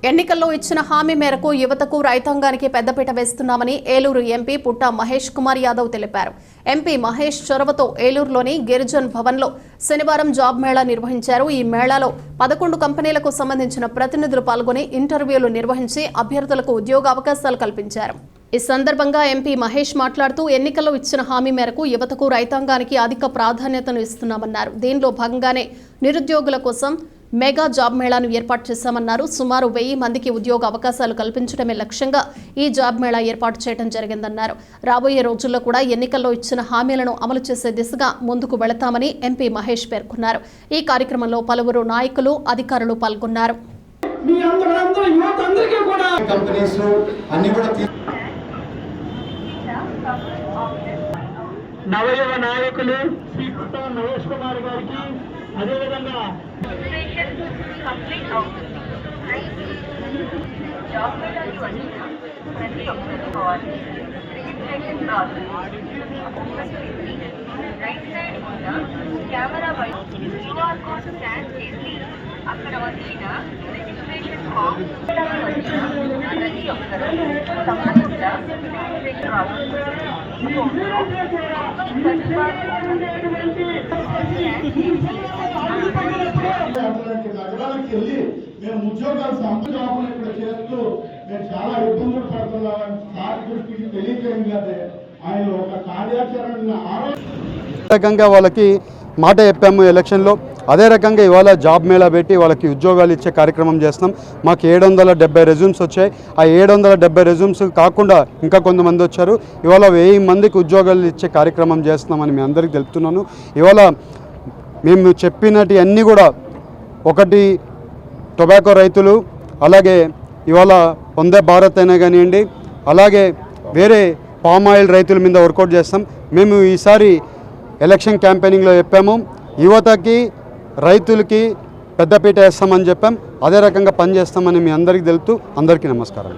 ఎన్నికల్లో ఇచ్చిన హామీ మేరకు యువతకు రైతాంగానికి పెద్దపీట వేస్తున్నామని ఏలూరు ఎంపీ పుట్ట మహేష్ కుమార్ యాదవ్ తెలిపారు. ఎంపీ మహేష్ చొరవతో ఏలూరులోని గిరిజన్ భవన్లో శనివారం జాబ్ మేళా నిర్వహించారు. ఈ మేళాలో 11 కంపెనీలకు సంబంధించిన ప్రతినిధులు పాల్గొని ఇంటర్వ్యూలు నిర్వహించి అభ్యర్థులకు ఉద్యోగ అవకాశాలు కల్పించారు. ఈ సందర్భంగా ఎంపీ మహేష్ మాట్లాడుతూ ఎన్నికల్లో ఇచ్చిన హామీ మేరకు యువతకు రైతాంగానికి అధిక ప్రాధాన్యతను ఇస్తున్నామన్నారు. దీనిలో భాగంగానే నిరుద్యోగుల కోసం మెగా జాబ్ మేళాను ఏర్పాటు చేశామన్నారు. సుమారు 1000 మందికి ఉద్యోగ అవకాశాలు కల్పించడమే లక్ష్యంగా ఈ జాబ్ మేళా ఏర్పాటు చేయడం జరిగిందన్నారు. రాబోయే రోజుల్లో కూడా ఎన్నికల్లో ఇచ్చిన హామీలను అమలు చేసే దిశగా ముందుకు వెళతామని ఎంపీ మహేష్ పేర్కొన్నారు. ఈ కార్యక్రమంలో పలువురు నాయకులు, అధికారులు పాల్గొన్నారు. నవయువ నాయకులు శ్రీ పుట్ట మహేష్ కుమార్ గారికి అదేవిధంగా కెమెరా క్యూఆర్ కోడ్ స్కాన్ చేసి అక్కడ వచ్చిన రిజిస్ట్రేషన్ ఫామ్ ప్రతి ఒక్కరూ తప్పకుండా నగరాలకు వెళ్ళి మేము ఉద్యోగాలు సంపజాబులు ఇక్కడ చేస్తూ మేము చాలా ఇబ్బందులు పడుతున్నామని సార్ దృష్టికి తెలియజేయండి. ఆయన ఒక కార్యాచరణ రకంగా వాళ్ళకి మాట చెప్పాము ఎలక్షన్లో. అదే రకంగా ఇవాళ జాబ్ మేళా పెట్టి వాళ్ళకి ఉద్యోగాలు ఇచ్చే కార్యక్రమం చేస్తున్నాం. మాకు 770 రెజ్యూమ్స్ వచ్చాయి. ఆ 770 రెజ్యూమ్స్ కాకుండా ఇంకా కొంతమంది వచ్చారు. ఇవాళ 1000 మందికి ఉద్యోగాలు ఇచ్చే కార్యక్రమం చేస్తున్నామని మీ అందరికీ తెలుపుతున్నాను. ఇవాళ మేము చెప్పినట్టు అన్నీ కూడా ఒకటి టొబాకో రైతులు, అలాగే ఇవాళ వందే భారత్ అయినా కానివ్వండి, అలాగే వేరే పామ్ ఆయిల్ రైతుల మీద వర్కౌట్ చేస్తాం. మేము ఈసారి ఎలక్షన్ క్యాంపెయినింగ్లో చెప్పాము, యువతకి రైతులకి పెద్దపీట వేస్తామని చెప్పాం. అదే రకంగా పనిచేస్తామని మీ అందరికీ తెలుపుతూ అందరికీ నమస్కారం.